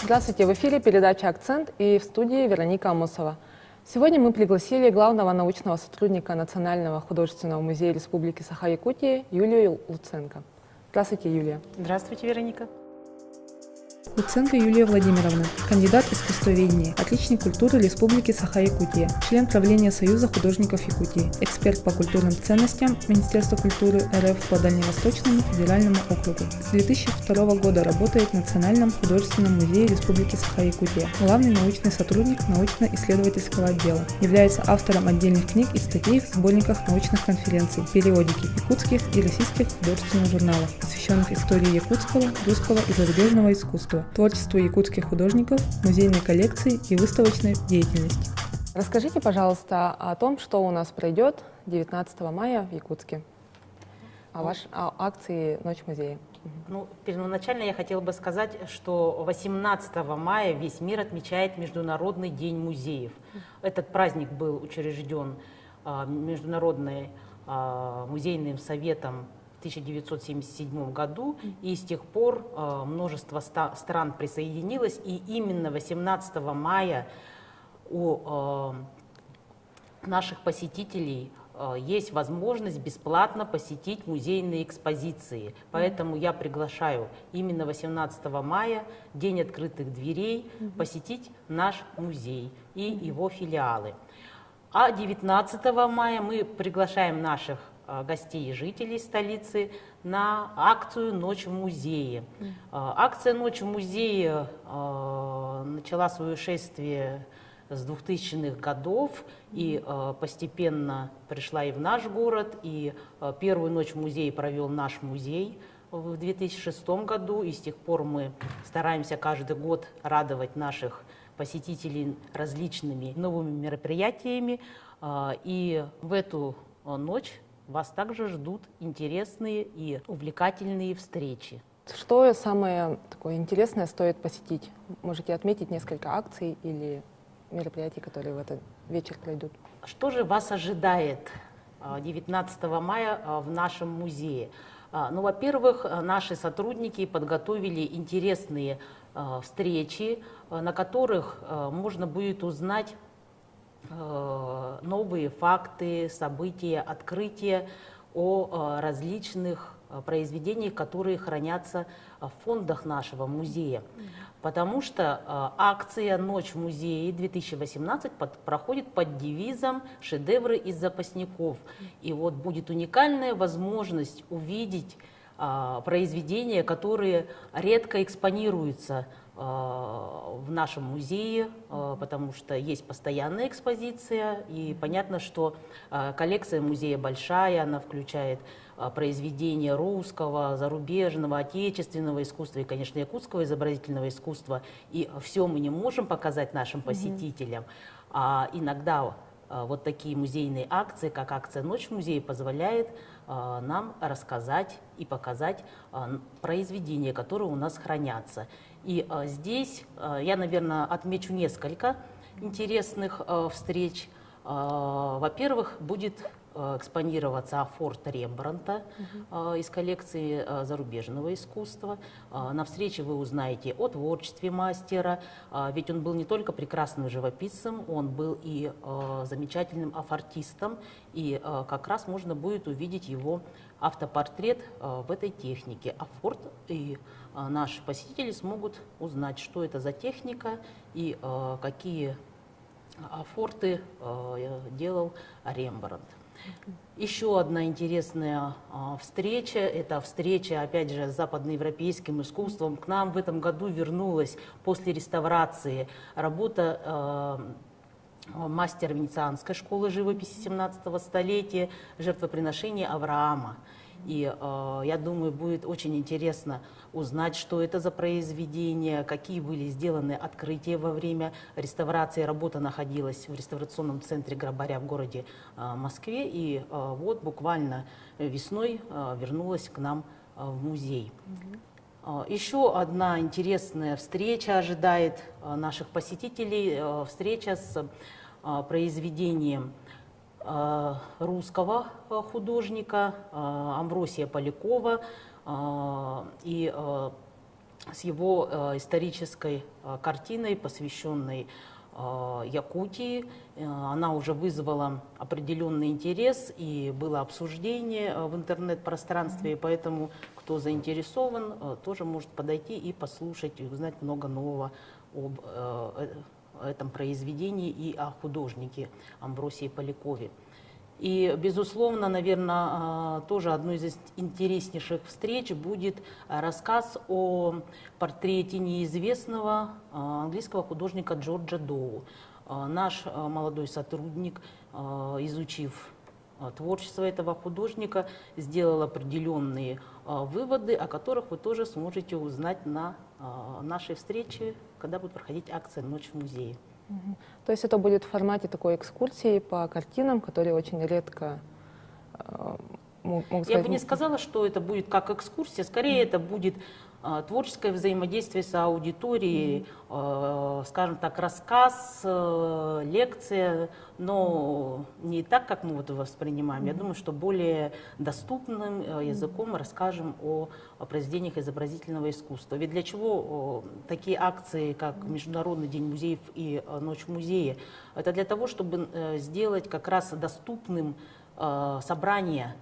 Здравствуйте, в эфире передача «Акцент» и в студии Вероника Амосова. Сегодня мы пригласили главного научного сотрудника Национального художественного музея Республики Саха-Якутия Юлию Луценко. Здравствуйте, Юлия. Здравствуйте, Вероника. Луценко Юлия Владимировна, кандидат искусствоведения, отличник культуры Республики Саха-Якутия, член правления Союза художников Якутии, эксперт по культурным ценностям Министерства культуры РФ по Дальневосточному федеральному округу. С 2002 года работает в Национальном художественном музее Республики Саха-Якутия, главный научный сотрудник научно-исследовательского отдела, является автором отдельных книг и статей в сборниках научных конференций, периодики якутских и российских художественных журналов, посвященных истории якутского, русского и зарубежного искусства, творчеству якутских художников, музейной коллекции и выставочной деятельности. Расскажите, пожалуйста, о том, что у нас пройдет 19 мая в Якутске, о акции «Ночь музея». Первоначально я хотела бы сказать, что 18 мая весь мир отмечает Международный день музеев. Этот праздник был учрежден Международным музейным советом в 1977 году, и с тех пор множество стран присоединилось, и именно 18 мая у наших посетителей есть возможность бесплатно посетить музейные экспозиции. Поэтому я приглашаю именно 18 мая, День открытых дверей, посетить наш музей и его филиалы. А 19 мая мы приглашаем наших гостей и жителей столицы на акцию «Ночь в музее». Акция «Ночь в музее» начала свое шествие с 2000-х годов и постепенно пришла и в наш город. И первую ночь в музее провел наш музей в 2006 году. И с тех пор мы стараемся каждый год радовать наших посетителей различными новыми мероприятиями. И в эту ночь вас также ждут интересные и увлекательные встречи. Что самое такое интересное стоит посетить? Можете отметить несколько акций или мероприятий, которые в этот вечер пройдут. Что же вас ожидает 19 мая в нашем музее? Во-первых, наши сотрудники подготовили интересные встречи, на которых можно будет узнать новые факты, события, открытия о различных произведениях, которые хранятся в фондах нашего музея. Потому что акция «Ночь в музее-2018» проходит под девизом «Шедевры из запасников». И вот будет уникальная возможность увидеть произведения, которые редко экспонируются в нашем музее, потому что есть постоянная экспозиция, и понятно, что коллекция музея большая, она включает произведения русского, зарубежного, отечественного искусства и, конечно, якутского изобразительного искусства. И все мы не можем показать нашим посетителям. А иногда вот такие музейные акции, как акция «Ночь в музее», позволяет нам рассказать и показать произведения, которые у нас хранятся. И здесь я, наверное, отмечу несколько интересных встреч. Во-первых, будет экспонироваться афорт Рембрандта из коллекции зарубежного искусства. На встрече вы узнаете о творчестве мастера, ведь он был не только прекрасным живописцем, он был и замечательным афортистом, и как раз можно будет увидеть его автопортрет в этой технике. Афорт, и наши посетители смогут узнать, что это за техника и какие афорты делал Рембрандт. Еще одна интересная встреча, это встреча, опять же, с западноевропейским искусством. К нам в этом году вернулась после реставрации работа мастера Венецианской школы живописи 17 столетия «Жертвоприношение Авраама». И я думаю, будет очень интересно узнать, что это за произведение, какие были сделаны открытия во время реставрации. Работа находилась в реставрационном центре Грабаря в городе Москве. И вот буквально весной вернулась к нам в музей. Еще одна интересная встреча ожидает наших посетителей. Встреча с произведением русского художника Амвросия Полякова и с его исторической картиной, посвященной Якутии. Она уже вызвала определенный интерес и было обсуждение в интернет-пространстве, поэтому кто заинтересован, тоже может подойти и послушать, и узнать много нового об этом произведении и о художнике Амвросии Полякове. И, безусловно, наверное, тоже одной из интереснейших встреч будет рассказ о портрете неизвестного английского художника Джорджа Доу. Наш молодой сотрудник, изучив творчество этого художника, сделал определенные выводы, о которых вы тоже сможете узнать на нашей встрече, когда будет проходить акция «Ночь в музее». То есть это будет в формате такой экскурсии по картинам, которые очень редко могут сказать... Я бы не сказала, что это будет как экскурсия, скорее это будет творческое взаимодействие с аудиторией, скажем так, рассказ, лекция, но не так, как мы вот воспринимаем. Я думаю, что более доступным языком расскажем о произведениях изобразительного искусства. Ведь для чего такие акции, как Международный день музеев и Ночь в музее? Это для того, чтобы сделать как раз доступным собрание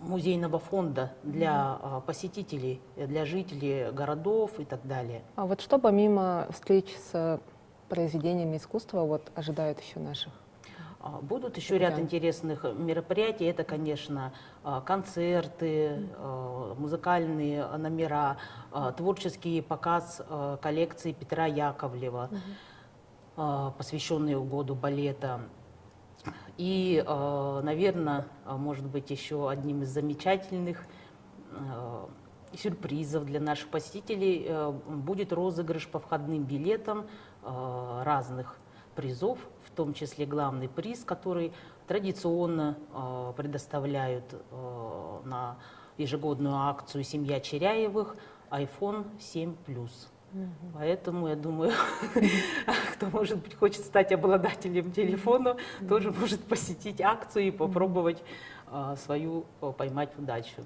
музейного фонда для посетителей, для жителей городов и так далее. А вот что помимо встреч с произведениями искусства вот ожидает еще наших? Будут еще ряд интересных мероприятий. Это, конечно, концерты, музыкальные номера, творческий показ коллекции Петра Яковлева, посвященный году балета. И, наверное, может быть, еще одним из замечательных сюрпризов для наших посетителей будет розыгрыш по входным билетам разных призов, в том числе главный приз, который традиционно предоставляют на ежегодную акцию «Семья Черяевых» iPhone 7 Plus. Поэтому, я думаю, кто, может быть, хочет стать обладателем телефона, тоже может посетить акцию и попробовать свою поймать удачу.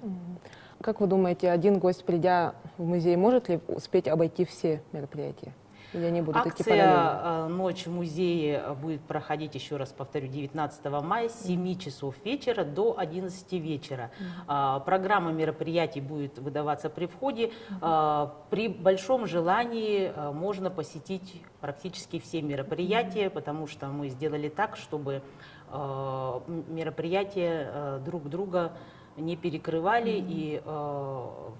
Как вы думаете, один гость, придя в музей, может ли успеть обойти все мероприятия? Или они будут идти параллельно? Акция «Ночь в музее» будет проходить, еще раз повторю, 19 мая с 7 часов вечера до 11 вечера. Программа мероприятий будет выдаваться при входе. При большом желании можно посетить практически все мероприятия, потому что мы сделали так, чтобы мероприятия друг друга не перекрывали, и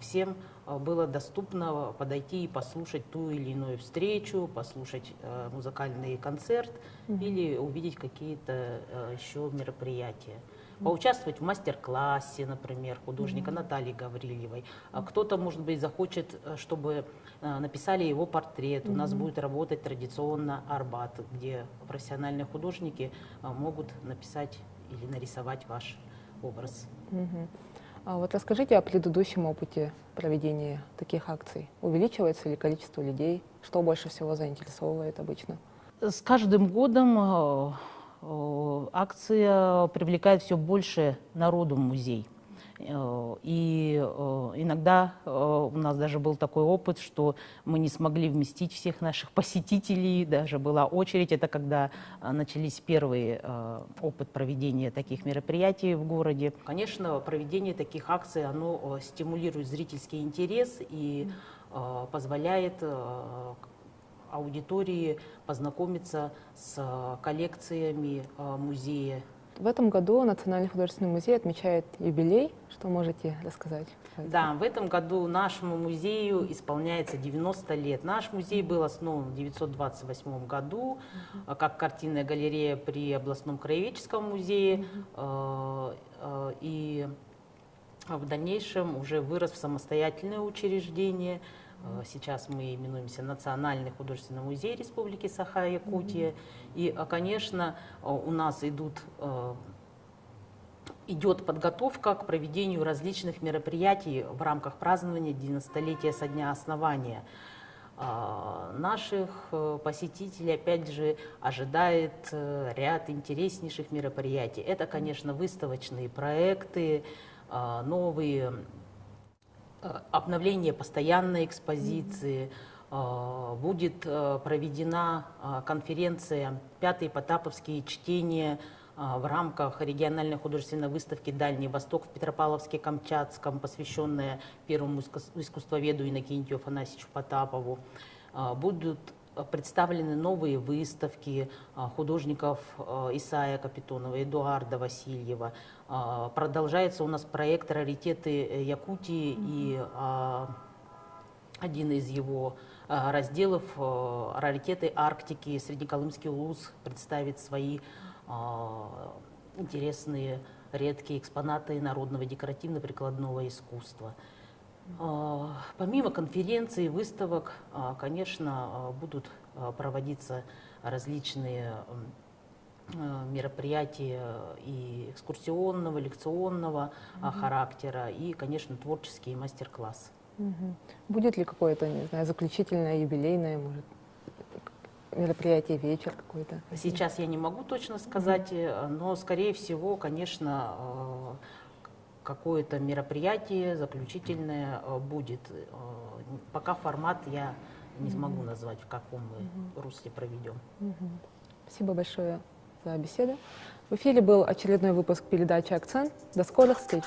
всем было доступно подойти и послушать ту или иную встречу, послушать музыкальный концерт или увидеть какие-то еще мероприятия. Поучаствовать в мастер-классе, например, художника Натальи Гаврилевой. Кто-то, может быть, захочет, чтобы написали его портрет. У нас будет работать традиционно Арбат, где профессиональные художники могут написать или нарисовать ваш образ. А вот расскажите о предыдущем опыте проведения таких акций. Увеличивается ли количество людей? Что больше всего заинтересовывает обычно? С каждым годом акция привлекает все больше народу в музей. И иногда у нас даже был такой опыт, что мы не смогли вместить всех наших посетителей, даже была очередь. Это когда начались первые опыт проведения таких мероприятий в городе. Конечно, проведение таких акций, оно стимулирует зрительский интерес и позволяет аудитории познакомиться с коллекциями музея. В этом году Национальный художественный музей отмечает юбилей. Что можете рассказать? Да, в этом году нашему музею исполняется 90 лет. Наш музей был основан в 1928 году как картинная галерея при областном краеведческом музее. И в дальнейшем уже вырос в самостоятельное учреждение. Сейчас мы именуемся Национальный художественный музей Республики Саха-Якутия. И, конечно, у нас идет подготовка к проведению различных мероприятий в рамках празднования 90-летия со дня основания. Наших посетителей, опять же, ожидает ряд интереснейших мероприятий. Это, конечно, выставочные проекты, новые обновление постоянной экспозиции. Будет проведена конференция «Пятые потаповские чтения» в рамках региональной художественной выставки «Дальний Восток» в Петропавловске-Камчатском, посвященная первому искусствоведу Иннокентию Афанасьевичу Потапову. Будут представлены новые выставки художников Исая Капитонова, Эдуарда Васильева. Продолжается у нас проект «Раритеты Якутии», и один из его разделов «Раритеты Арктики». Среднеколымский улус представит свои интересные, редкие экспонаты народного декоративно-прикладного искусства. Помимо конференций, выставок, конечно, будут проводиться различные мероприятия и экскурсионного, лекционного характера, и, конечно, творческие мастер-классы. Будет ли какое-то, не знаю, заключительное, юбилейное, может, мероприятие, вечер какой-то? Сейчас я не могу точно сказать, но, скорее всего, конечно, какое-то мероприятие заключительное будет. Пока формат я не смогу назвать, в каком мы русле проведем. Спасибо большое за беседу. В эфире был очередной выпуск передачи «Акцент». До скорых встреч!